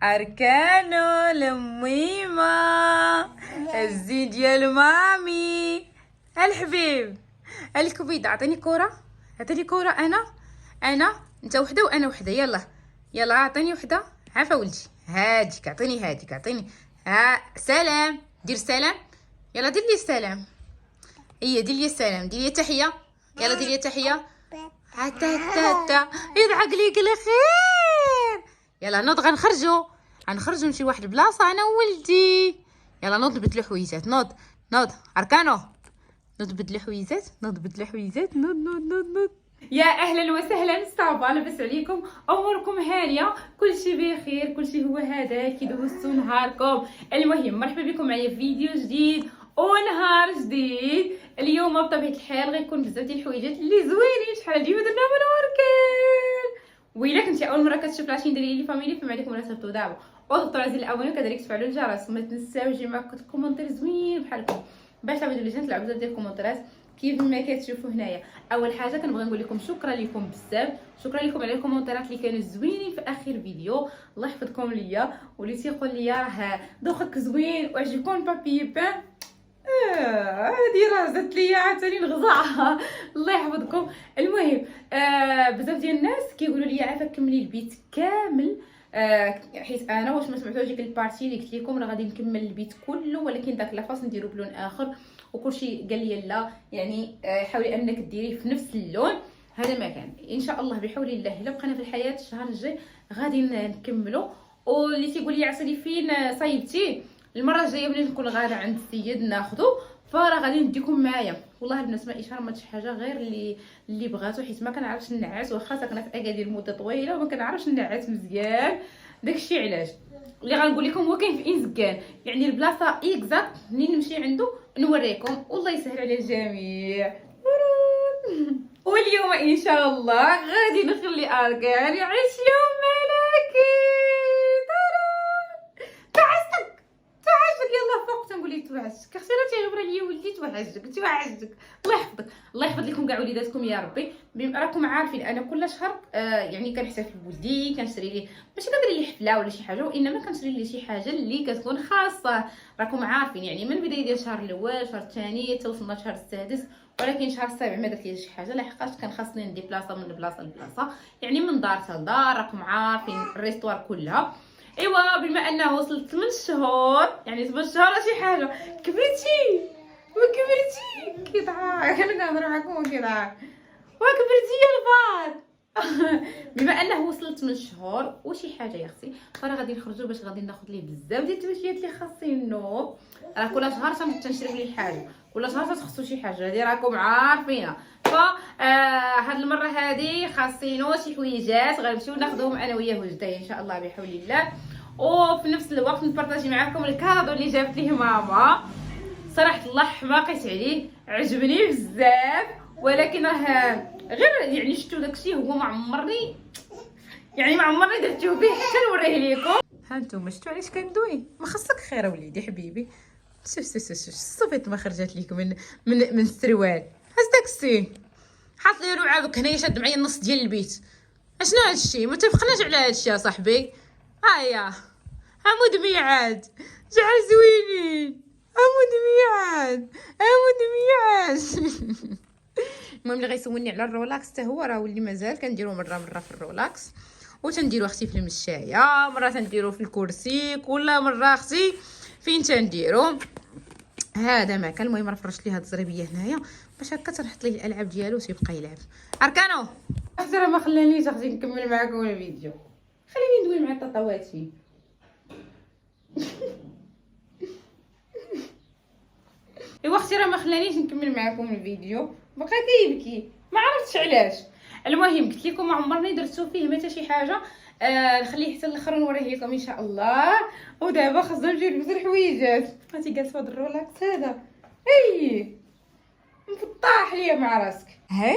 أركانو لميمة الزين ديال مامي الحبيب الكبيد. اعطيني كرة، اعطيني كرة. انا انت وحده وانا وحده. يلا اعطيني وحده. عافا ولدي، هاديك اعطيني، هاديك اعطيني. ها سلام، دير سلام. يلا دير لي السلام. هي دير لي السلام، دير لي تحيه. يلا دير لي تحيه. حتى يضحك ليك الخير. يلا نوض، غنخرجوا نمشي لواحد البلاصه انا وولدي. يلا نوض نبدلو حويجات. نوض اركانو، نوض بدلو حويجات، نوض. يا اهلا وسهلا، صافا لاباس عليكم؟ اموركم هانيه؟ كلشي بخير؟ كلشي هو هذا كي دوزتوا نهاركم؟ المهم مرحبا بكم معايا في فيديو جديد ونهار جديد. اليوم بطبيعه الحال غيكون بزاف ديال الحويجات اللي زوينين. شحال هادي ما درناهم انا وركان. وإلا كنتي اول مره كتشوف لاشين ديالي لي فاميلي فما عليكم ولا صيفطوا دابا وضغطوا على زر الاعلان وكذلك تفعلوا الجرس. وما تنساوش يجي معكم كومونتير زوين بحالكم باش الفيديو اللي جاي نطلعوا بزاف ديال الكومونتيرات كيف ما كتشوفوا هنايا. اول حاجه كنبغي نقول لكم شكرا لكم بزاف، شكرا لكم على الكومونتيرات اللي كانوا زوينين في اخر فيديو. الله يحفظكم ليا واللي تيقول لي راه دوخك زوين وعجبكم البابي بان. هادي راه زدت ليا عاوتاني نغزعها. الله يحفظكم. المهم بزاف ديال الناس كيقولوا لي عافاك كملي البيت كامل. حيت انا واش ما سمعتوش ديك البارتي اللي قلت لكم راه غادي نكمل البيت كله، ولكن داك لافاس نديرو بلون اخر وكلشي قال لي لا، يعني حاولي انك ديريه في نفس اللون. هذا ما كان ان شاء الله بحول الله الا بقينا في الحياه الشهر الجاي غادي نكملوا. واللي تيقول لي عسلي فين صايبتي، المره الجايه ملي نكون غاده عند السيد ناخذو فراه غادي نديكم معايا. والله البنات ما اشاره ما شي حاجه غير اللي بغاتو، حيت ما كنعرفش نعس واخا ساكنه في اكادير مده طويله وما كنعرفش نعس مزيان. داكشي علاش اللي غنقول لكم هو كاين في انزكان، يعني البلاصه اكزاكت منين نمشي عنده نوريكم والله يسهل على الجميع. واليوم ان شاء الله غادي نخلي اركان يعيش يوم ملكي. توعجك يلا فوق تنقول لك توعجك اختي، راه تيغبر عليا ولدي توعجك. الله يحفظك، الله يحفظ لكم كاع وليداتكم يا ربي. راكم عارفين انا كل شهر يعني كنحتفل بولدي، كنشري ليه ماشي كندير ليه حفله ولا شي حاجه، وانما كنشري ليه شي حاجه اللي كتكون خاصه. راكم عارفين يعني من بدايه ديال الشهر الاول الشهر الثاني حتى وصلنا الشهر السادس، ولكن شهر السابع ما درت ليه شي حاجه لحقاش كان خاصني ندي بلاصه من بلاصه لبلاصه، يعني من دار حتى لدار. راكم عارفين الريستوار كلها. ايوا بما انه وصلت 8 شهور، يعني 8 شهور شي حاجه كبرتي وكبرتي كيضحك. انا كنهضر معكم وكيضحك وكبرتي يا البار. بما انه وصلت 8 شهور وشي حاجه يا اختي فراه غادي نخرجوا باش غادي ناخذ ليه بزاف ديال التمشيات اللي خاصينو. راه كل شهر تنشريو ليه حاجه، كل شهر تخصو شي حاجه، هذه راكم عارفينها. ف هاد المره هذه خاصينو شي حويجات غنمشيو ناخذوهم انا وياه وجدي ان شاء الله بحول الله. وفي نفس الوقت نبارطاجي معكم الكادو اللي جابت ليه ماما. صراحه الله حماقيت عليه، عجبني بزاف، ولكن راه غير يعني شفتو داكشي هو ما عمرني درتو به حتى نوريه لكم. ها نتوما شفتو علاش كندوي؟ ما خصك خير وليدي حبيبي. شوف الصفيط ما خرجت ليك من السروال. هاز داكشي حاط لي لعابك هنايا، شاد معايا النص ديال البيت. اشنو هادشي؟ ما تفقناش على هادشي يا صاحبي. هيا عمود ميعاد شحال زوينين، عمود ميعاد. المهم اللي غيسولني على الرولاكس حتى هو راه واللي مازال كنديرو مره في الرولاكس، وتنديرو اختي في المشايه، مره تنديرو في الكرسي، كل مره اختي فين تنديرو. هذا ما كان. المهم راه فرشت ليه هاد الزريبيه هنايا باش هكا تنحط ليه الالعاب ديالو تيبقى يلعب. اركانو اختي راه ما خلانيش اختي نكمل معكم الفيديو، خليني ندوي مع طاطواتي. ايوا اختي راه ما خلانيش نكمل معكم الفيديو، بقى كيبكي ما عرفتش علاش. المهم قلت لكم ما عمرني درتو فيه متى شي حاجه. نخليه حتى الاخر ونوريه لكم ان شاء الله. ودابا خاصنا نمشيو نلبسو الحويجات. هاتي جالس في هذا الرولاكس هذا اي مفطاح ليا مع راسك. هاي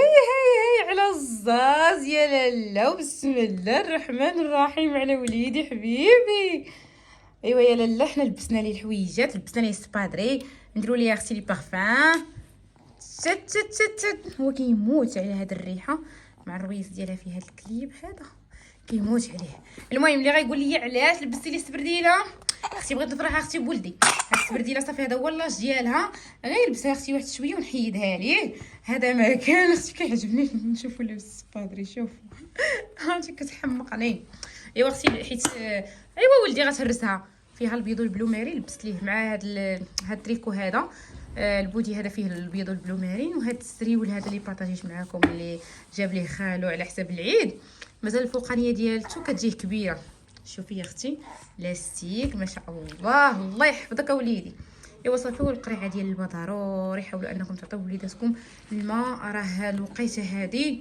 على الزاز يا لالا، وبسم الله الرحمن الرحيم على وليدي حبيبي. ايوا يا لالا حنا لبسنا ليه الحويجات، لبسنا ليه السبادري، نديرو ليه اختي لي بارفان. هو كيموت على هاد الريحه مع الرويس ديالها في هاد الكليب هذا، كيموت عليه. المهم اللي غايقول لي علاش لبستي لي السبرديله، اختي بغيت نفرحها اختي بولدي. هاد السبرديله صافي هذا هو اللاج ديالها، غير لبسها اختي واحد شويه ونحيدها ليه. هذا ما كان اختي كيعجبني نشوفو لبس السبادري. شوفوا هانتي كتحمقني. ايوا اختي حيت ايوا ولدي غتهرسها فيها البيض والبلو ماري، لبست ليه مع هاد التريكو هذا. البودي هذا فيه البيض والبلو مارين، وهاد السريول هذا اللي بارطاجيت معاكم اللي جاب ليه خالو على حساب العيد. مازال الفوقانيه ديالته كتجيه كبيره. شوفي يا اختي لاستيك ما شاء الله، الله يحفظك اوليدي. ايوا صافي. والقريعه ديال الماء ضروري حاولوا انكم تعطيو وليداتكم الماء، راه الوقيته هذه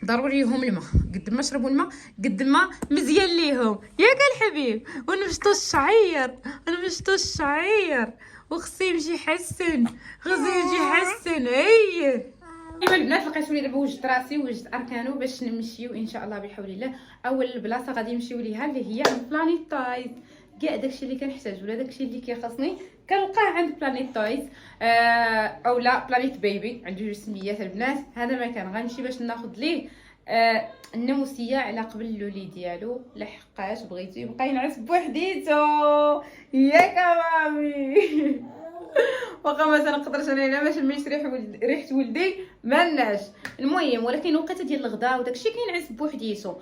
ضروري ليهم الماء. قد ما شربوا الماء قد ما مزيان ليهم ياك الحبيب. ونمشطوا الشعير ونمشطوا الشعير وخصي يمشي يحسن، خصي يمشي يحسن. اييه ايوا البنات لقيت ولي دابا وجدت راسي وجدت اركانو باش نمشيو ان شاء الله بحول الله. اول بلاصه غادي نمشيو ليها اللي هي بلانيت تويز. كاع داكشي اللي كنحتاج ولا داكشي اللي كيخصني كنلقاه عند بلانيت تويز اولا بلانيت بيبي، عنده جوج سميات البنات. هذا مكان غنمشي باش ناخذ ليه الناموسيه على قبل اللولي ديالو، لحقاش بغيتو يبقى ينعس بوحديتو ياك مامي. واخا ما تنقدرش انا باش نمشي ريحه ولدي مالناش. المهم ولكن وقيته ديال الغداء وداكشي كينعس بوحديتو.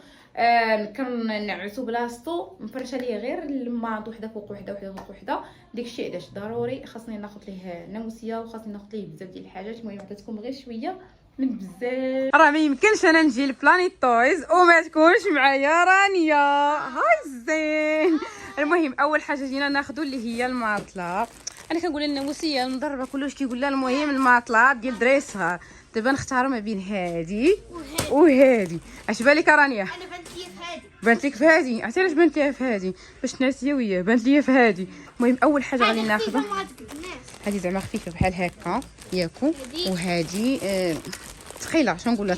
كنعسو بلاصتو مفرشه ليه غير الماط وحده فوق وحده وحده فوق وحده. داكشي علاش ضروري خاصني ناخذ ليه ناموسيه وخاصني ناخذ ليه بزاف ديال الحاجات. المهم عطيتكم غير شويه من بزاف. راه ما يمكنش انا نجي لبلانيت تويز وما تكونش معايا رانيا. هاي زين. المهم اول حاجه جينا ناخذوا اللي هي الماطله. انا كنقول الناموسيه المضربه كلش كيقول لها. المهم الماطله ديال دراري صغار. دابا نختاروا ما بين هادي وهادي. اش بالك رانيا؟ انا بانت لي في هادي. بانت لك في هادي؟ عرفتي علاش بانت ليا في هادي؟ باش تنعس هي وياه. بانت ليا في هادي. المهم اول حاجه غادي ناخذها هادي زعما خفيفه بحال هكا ياكو. وهادي ثقيله. شنو نقول لها؟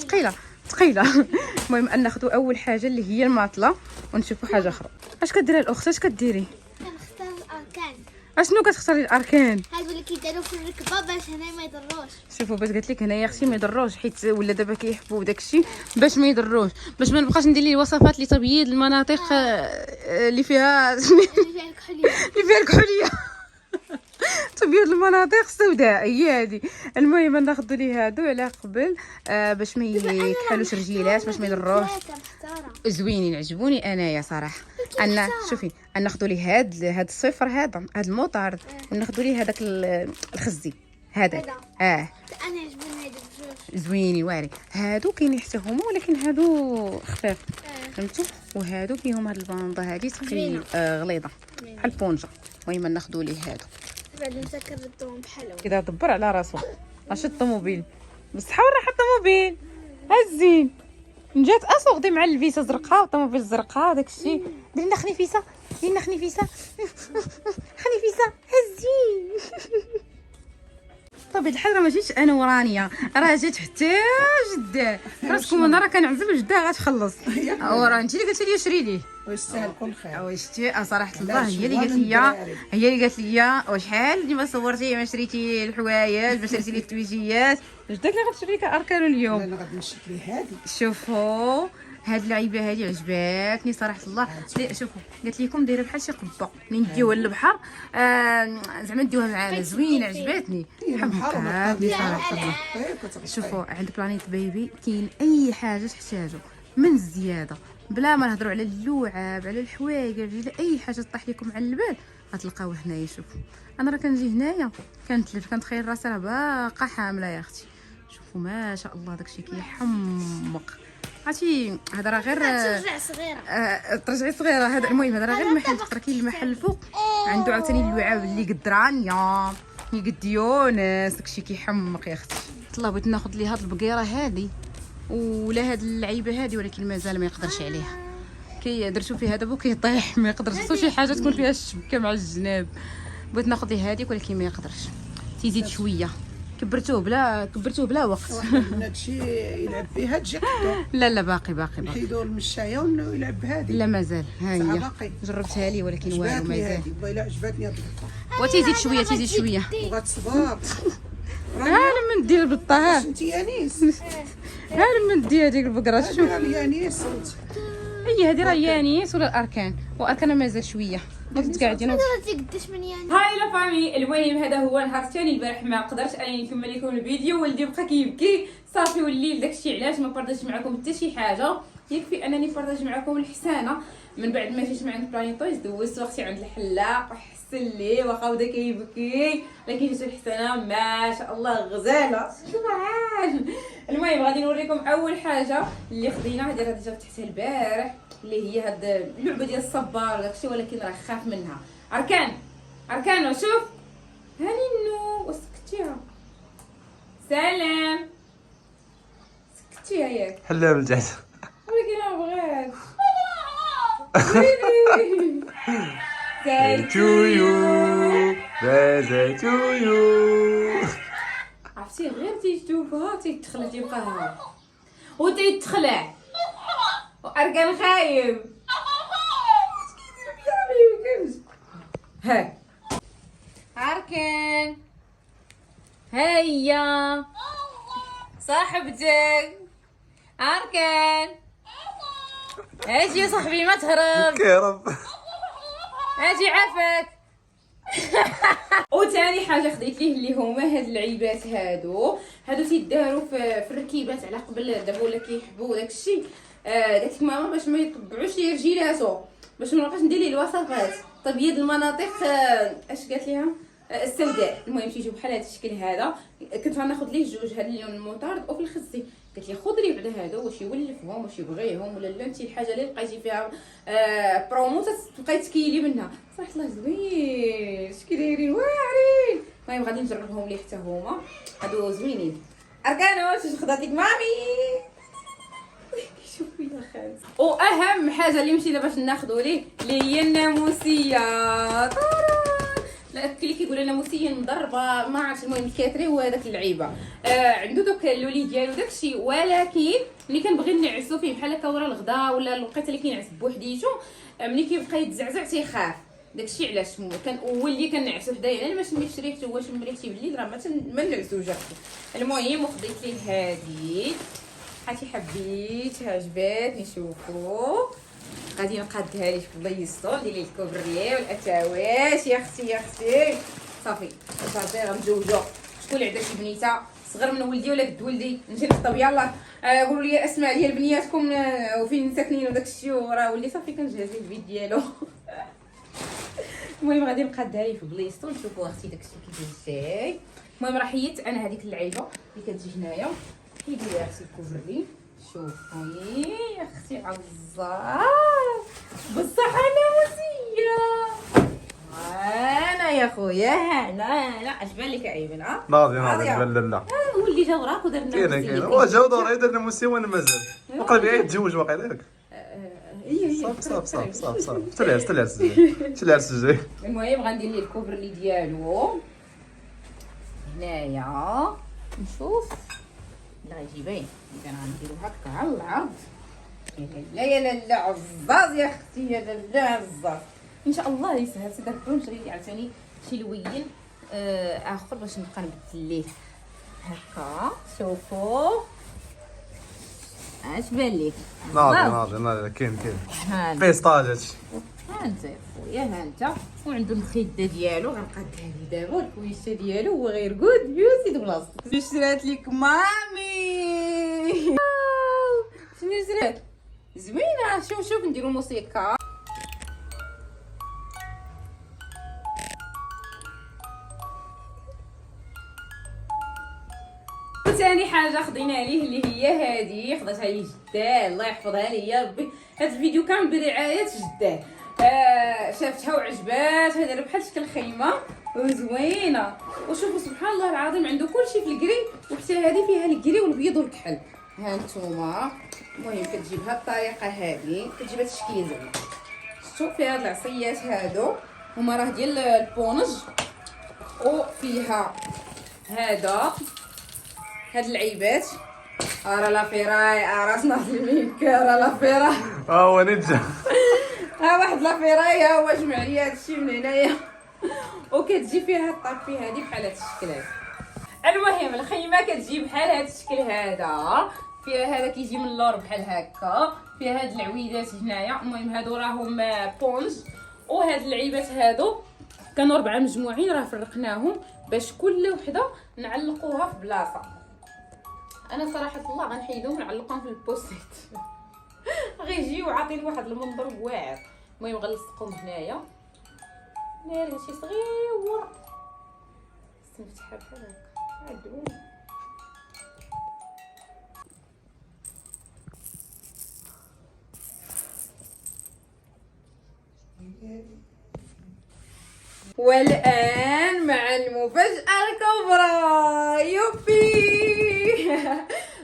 ثقيله. المهم ان ناخذوا اول حاجه اللي هي الماطله ونشوفوا حاجه اخرى. اش كديري الاخت؟ اش كديري؟ كنختار الاركان. اشنو كتختاري الاركان؟ هادو اللي كيداروا في الركبه باش هنا ما يضروش. شوفوا باش قالت لك هنايا اختي ما يضروش، حيت ولا دابا كيحبوا داكشي باش ما يضروش، باش ما نبقاش ندير ليه الوصفات اللي تبييض المناطق اللي فيها الكحوليه تبيض المناطق السوداء هي هذه. المهم ناخذوا ليه هادو على قبل باش ما يكحلوش رجيلات باش ما يضروش. زوينين عجبوني انايا صراحه. انا شوفي ناخذوا ليه هاد الصفر هذا المطارد، وناخذوا ليه هذاك الخزي هذاك. انا عجبوني هادو بجوج زوينين واعرين. هادو كاينين حتى هما ولكن هادو خفاف فهمتوا. وهادو فيهم هاد الباندا هادي ثقيل غليظه بحال البونجه. المهم ناخذوا ليه هادو بعد نسكر الدوم بحالهم كذا. دبر على راسو. اش الطوموبيل بالصحه وراحه الطوموبيل هزين. جات اصوغدي مع الفيسا زرقاء والطوموبيل زرقاء وداك الشيء. درنا خنيفيسه خنيفيسه هزين. طبيعة الحال راه ما جيتش انا ورانيا، راه جات حتى جده. راسكم انا راه كنعزل وجده غتخلص. وراه انت اللي قلتي لي شري ليه. ويستاهل كل خير. وشتي صراحه الله هي اللي قالت لي وشحال ديما صورتي ما شريتي الحوايج ما شريتي لي التويجيات. جدك اللي غتشري لك اركان اليوم. انا غادي نشري ليه هادي. شوفوا هاد اللعيبه هادي عجباتني صراحه الله. شوفوا قالت لكم دايره بحال شي قبه ملي نديوها للبحر زعما نديوها معانا. زوينه عجباتني حمقاتني صراحه الله. شوفوا عند بلانيت بيبي كاين اي حاجه تحتاجوا من الزياده بلا ما نهضروا على اللعاب على الحوايج على اي حاجه تطيح لكم على البال غتلقاوه هنايا. شوفوا انا راه كنجي هنايا كنتخيل راسي راه باقا حامله يا اختي. شوفوا ما شاء الله داكشي كيحمق. عرفتي هذا راه غير ترجعي صغيره. هذا المهم هذا راه غير المحل. تقرا كاين المحل الفوق عنده عاوتاني اللعاب اللي قد رانيا اللي قد يونس داكشي كيحمق يا اختي. الله بغيت ناخذ لي هاد البقيره هذه ولا هاد اللعيبه هذه ولكن مازال ما يقدرش عليها. درتو فيها دابا كيطيح ما يقدرش. خصو شي حاجه تكون فيها الشبكه مع الجناب. بغيت ناخذ ليه هذيك ولكن ما يقدرش. تيزيد شويه كبرتوه بلا وقت. هادشي يلعب بها تجي قدو. لا باقي نحيدو المشايه ويلعب بهادي. لا مازال ها هي جربتها لي ولكن والو مازال. والله عجباتني هاد البطه. وتيزيد شويه وغتصبر. ها لما ندير البطه. ها انت يانيس ها لما ندير هذيك البقره. شوف يانيس هي هذه راه يانيس ولا الاركان، واركان مازال شويه نقصد قاعدين. درتي قداش من يعني هاي لا فامي، المهم هذا هو نهار الثاني. البارح ما قدرتش انني نكمل لكم الفيديو، ولدي بقى كيبكي صافي والليل. داكشي علاش ما بارطاجيش معكم حتى شي حاجه، يكفي انني بارطاجي معكم الحسانه. من بعد ما جيت من عند بلانيطويز دوزت وقتي عند الحلاق وحسن ليه، واخا بدا كيبكي لكن جات الحسانه ما شاء الله غزاله شبعان. المهم غادي نوريكم اول حاجه اللي خديناها، هذه غادي فتحتها البارح، اللي هي هاد اللعبه ديال الصبار وداكشي، ولكن راه خاف منها. اركان شوف هانينو وسكتيها. سلام سكتيها ياك حلها من تحت. ولكن ما بغاش. تويو بازا تويو. عرفتي غير تيشوفها تيتخلع تيبقى وتيتخلع، واركان خايب ها اركان هيا صاحبتك اركان. اجي يا صاحبي ما تهرب، كيرب اجي عافاك. وثاني حاجه خديت ليه اللي هما هاد اللعيبات هادو تيداروا في الركيبات على قبل دابا ولا كيحبوا داكشي. قالت لك ماما باش ما يطبعوش لي رجيلاتو، باش ما نبقاش ندير ليه الوصفات، تبييض المناطق اش قالت ليها السوداء. المهم تيجيو بحال هذا الشكل هذا. كنت غناخذ ليه جوج، هذا اللون المطارد وفي الخزي. قالت لي خذ لي بعدا هذا واش يولفهم واش يبغيهم ولا لا، انت الحاجه اللي لقيتي فيها برومو تبقاي تكيلي منها. صراحه الله زوين شكي دايرين واعرين. المهم غادي نجربهم ليه حتى هما، هادو زوينين. اركانو واش خدات لك مامي؟ شوف يا خالد. واهم حاجه اللي مشينا باش ناخذوا ليه اللي هي الناموسيه. لا اللي كيقول لنا ناموسيه مضربه ما عرفتش، المهم كاتري هو هذاك اللعيبه. عنده دوك اللولي ديالو داكشي، ولكن ملي كنبغي نعسو فيه بحال هكا ورا الغدا ولا الوقيته اللي كينعس بوحديتو، ملي كيبقى يتزعزع تيخاف. داكشي علاش كنولي كنعسو حدايا. انا باش ملي شريته هو شمريتي بالليل راه ما نعسوش. المهم وخديت ليه هادي حتى حبيت عجباتني. شوفوا غادي نقادها ليه في البلايصه، ندير ليه الكوفرلي والاتاواش. يا اختي صافي صافي غنزوجو. شكون اللي عندها شي بنيته صغر من ولدي ولا قد ولدي نجي نخطب يلاه قولوا لي الاسماء ديال بنياتكم وفين ساكنين وداك الشيء، وراه ولي صافي كنجهز ليه البيت ديالو. المهم غادي نقادها ليه في بلايصتو نشوفوا اختي داك الشيء كيفاش جاي. المهم راه حيدت انا هذيك اللعيبه اللي كتجي هنايا، حيدي لي اختي الكوفرلي. شوفي يا اختي عزار بالصحه ناموسيه. انا يا خويا انا عجبان لك عيبين. ناضي لا ولي جا وراك ودار الناموسيه. كاين هو جا ودار يدير الناموسيه وانا مازال وقال بغا يتزوج واقيلا ياك. صافي تلعس الجاي. المهم غندير ليه الكوفرلي ديالو هنايا نشوف لا غيجي باين. اذا غنديرو هكا على العرض. يا لا عزاز يا اختي يا لا عزاز. ان شاء الله يسهل. سيدي ربي نشري لي عاوتاني شي لوين اخر باش نبقى نبدل ليه هكا. شوفوا اش بان لك؟ ناضي كاين فيسطاج هادشي. ها انت يا خويا ها انت. وعنده الخده ديالو غنقادها ليه دابا الكويشه ديالو هو غير كود يوسيد بلاصتك. شرات لك مامي. شنو شرات زوينه. شوف نديرو موسيقى. ثاني حاجه خدينا عليه اللي هي هذه، خداتها لي جداه الله يحفظها لي يا ربي. هذا الفيديو كامل برعايه جداه. شافتها وعجباتها، دايره بحال شكل خيمه وزوينه. وشوفوا سبحان الله العظيم عنده كلشي في الكري، وحتى هذه فيها الكري والبيض والكحل. ها نتوما. المهم كتجي بهذه الطريقه هذه، كتجي بهذا الشكل زوين. شوف فيها هاد العصيات هادو هما راه ديال البونج، وفيها هاد العيبات. راه لا فيراي راسنا في الميكا راه لا فيراي. هو نجا. واحد لا فيراي هو جمع لي هادشي من هنايا. وكتجي فيها الطابي هادي بحال هاد الشكل هذا. المهم الخيمه كتجي بحال هاد الشكل هذا، فيها هذا كيجي من اللور بحال هكا، فيها هاد العويدات هنايا. المهم هادو راهم بونج، وهاد اللعيبات هادو كانوا 4 مجموعين، راه فرقناهم باش كل وحده نعلقوها في بلاصه. انا صراحه الله غنحيدهم ونعلقوهم في البوستيت غيجيو عاطين واحد المنظر واعر. المهم غنلصقهم هنايا. ناري هادشي صغيور استنفتحها بحال هكا عدو. والآن مع المفاجأة الكبرى. يوبي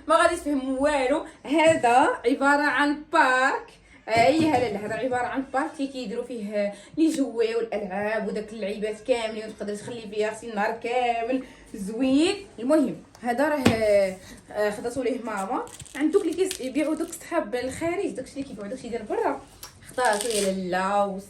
ما غاديش تفهموا والو. هذا عبارة عن بارك. لا هذا عبارة عن بارك اللي كيديروا فيه لي جوي والالعاب وداك اللعيبات كاملين، وتقدر تخلي فيها خصي النهار كامل زوين. المهم هذا راه خداتو ليه ماما عند دوك اللي كيبيعوا دوك الصحاب الخارج، داكشي اللي كيبيعوا داكشي ديال برا. اختارتو يا لالا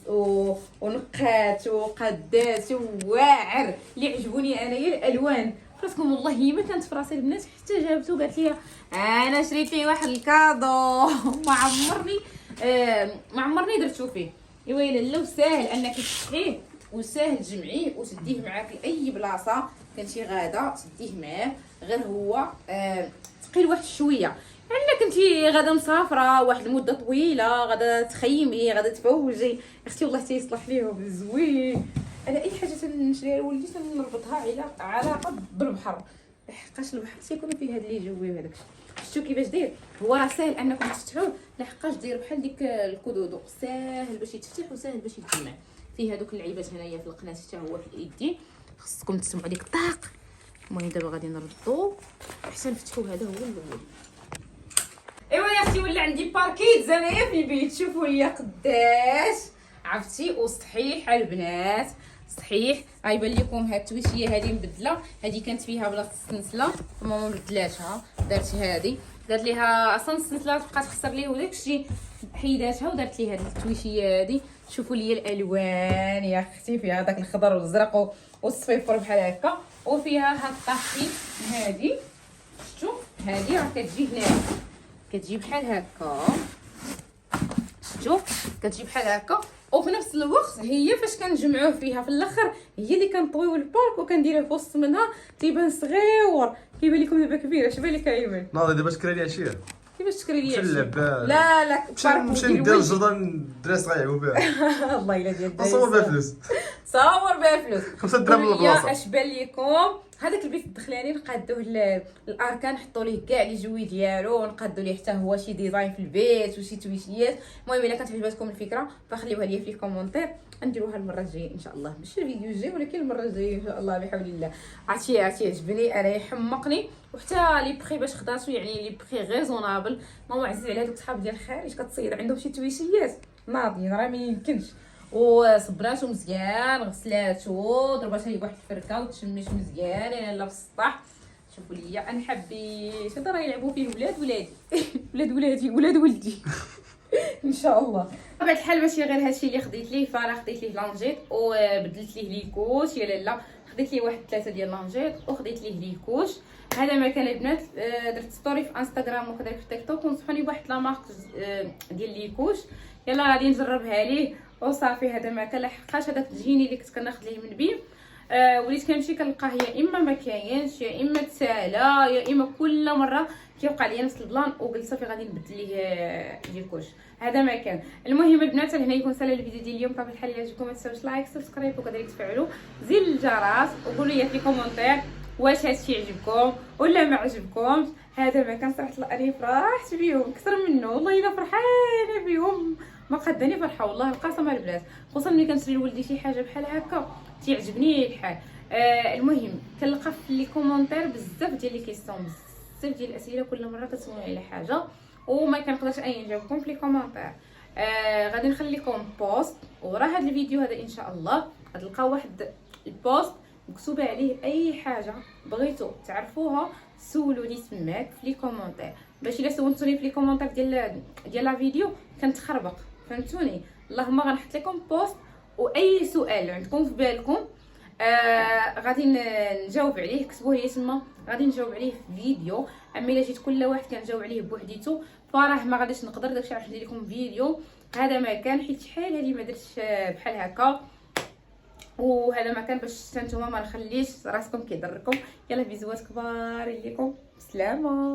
ونقاتو قداتو واعر. اللي عجبوني انايا الالوان. فراسكم والله هي ما كانت فراسي البنات حتى جابتو قالت لي انا شريت ليه واحد الكادو ما عمرني درتو فيه. ايوا يا لالا وساهل انك تفتحيه وساهل تجمعيه وتديه معاك لاي بلاصه كنتي غاده تديه معاه. غير هو ثقيل واحد شويه، يعني كنتي غاده مسافره واحد المده طويله، غاده تخيمي، غاده تفوجي. اختي والله تيصلح ليهم زوين. انا اي حاجه تنشريها لولدي تنربطها علاقه بالبحر، لحقاش البحر تيكون فيه هاد لي جوي وهذاك. شفتوا كيفاش داير؟ هو راه ساهل انكم تفتحوه، لحقاش داير بحال ديك الكدودو، ساهل باش يتفتح وساهل باش يتجمع. فيه هذوك اللعيبات هنايا في القناه حتى هو في الايدين، خصكم تسمعوا ديك الطاق. المهم دابا غادي نردو حتى نفتحوا. هذا هو الاول. ايوا يا اختي ولا عندي باركيت انايا في البيت. شوفوا ليا قداش عرفتي وصحيح البنات صحيح. غيبان لكم هاد التويشيه هذه مبدله، هذه كانت فيها بلاصه السنسله ماما بدلاتها دارت هذه، دارت ليها اصلا السنسله بقات خسر ليه وداكشي حيداتها ودارت لي هذه التويشيه هذه. شوفوا لي الالوان يا اختي، فيها داك الخضر والازرق والصفيفر بحال هكا، وفيها هاد الطاحين هذه. شفتوا هذه راه كتجي هنايا كتجي بحال هكا. شفتوا كتجي بحال هكا، وفي نفس الوقت هي فاش كنجمعوه فيها في الاخر هي اللي كنطويو البارك وكنديروه في وسط منها تيبان صغيور. كيبان لكم دابا كبير. اش بان لك ايمن؟ ناضي دابا تكري لي عشيه. كيفاش تكري لي اللعبه؟ لا مشى ندير الجردان الدراري غيلعبوا بها. الله الا ديال نصور بها فلوس. صور بها فلوس 5 دراهم للبلاصه. اش بان لكم؟ هذاك البيت الدخلاني نقادوه الاركان، نحطوا ليه كاع لي جوي ديالو، ونقادوا ليه حتى هو شي ديزاين في البيت وشي تويشيات. المهم الا كانت عجبتكم الفكره فخليوها لي في الكومونتير، نديروها المره الجايه ان شاء الله. ماشي الفيديو الجاي ولكن المره الجايه ان شاء الله بحول الله. عرفتي عجبني انا يحمقني، وحتى لي بري باش خداتو يعني لي بري ريزونابل. ماما عزيز على هذوك صحاب ديال الخارج كتصيد عندهم شي تويشيات ناضيين راه ما يمكنش. وصبراتو مزيان، غسلاتو، ضرباتها لي بواحد الفركه وتشمش مزيان لا في السطح. شوفوا ليا انا حبيت هذا راه يلعبوا فيه ولادي ولاد ولدي ان شاء الله. بطبيعه الحال ماشي غير هادشي اللي خديت ليه، فراه خديت ليه لانجيط وبدلت ليه ليكوش يا لالا. خديت ليه واحد 3 ديال لانجيط وخديت ليه ليكوش. هذا ما كان البنات. درت ستوري في انستغرام وكذلك في تيك توك، ونصحوني بواحد لا مارك ديال ليكوش. يلا غادي نجربها ليه وصافي. هذا ما كان، لحقاش هذاك التجيني اللي كنت كناخذ ليه من بين وليت كنمشي كنلقاه يا اما ما كاينش يا اما تسالى يا اما كل مره كيوقع لي نفس البلان، وقلت صافي غادي نبدل ليه ليكوش. هذا ما كان. المهم البنات هنا يكون سالا الفيديو ديال اليوم. بطبيعه الحال الا عجبكم ما تنساوش لايك سبسكرايب وكذلك تفعلوا زر الجرس، وقولوا لي في كومونتير واش هادشي عجبكم ولا ما عجبكمش. هذا ما كان صراحه انا فرحت بيهم اكثر منه، والله الا فرحانه بيهم ما قداني فرحه والله القسم البنات. خصوصا ملي كنشري لولدي شي حاجه بحال هكا تيعجبني الحال. المهم كنلقى في لي كومونتير بزاف ديال لي كيسيون، بزاف ديال الاسئله كل مره كتسولوني على حاجه وما كنقدرش نجاوبكم في لي كومونتير. غادي نخلي لكم بوست ورا هذا الفيديو هذا ان شاء الله. غتلقاو واحد البوست مكتوبه عليه اي حاجه بغيتو تعرفوها سولوني تماك في لي كومونتير، باش الا سولتوني في لي كومونتير ديال لا فيديو كنتخربق، فهمتوني؟ اللهم غنحط لكم بوست واي سؤال عندكم في بالكم غادي نجاوب عليه، كتبوه لي تما، غادي نجاوب عليه في فيديو. اما الا جيت كل واحد كنجاوب عليه بوحديتو فراه ما غاديش نقدر، داكشي علاش ندير لكم فيديو. هذا ما كان حيت شحال هادي ما درتش بحال هكا، وهذا ما كان باش نتوما ما نخليش راسكم كيضركم. يلا بيزوات كبار ليكم، بسلامه.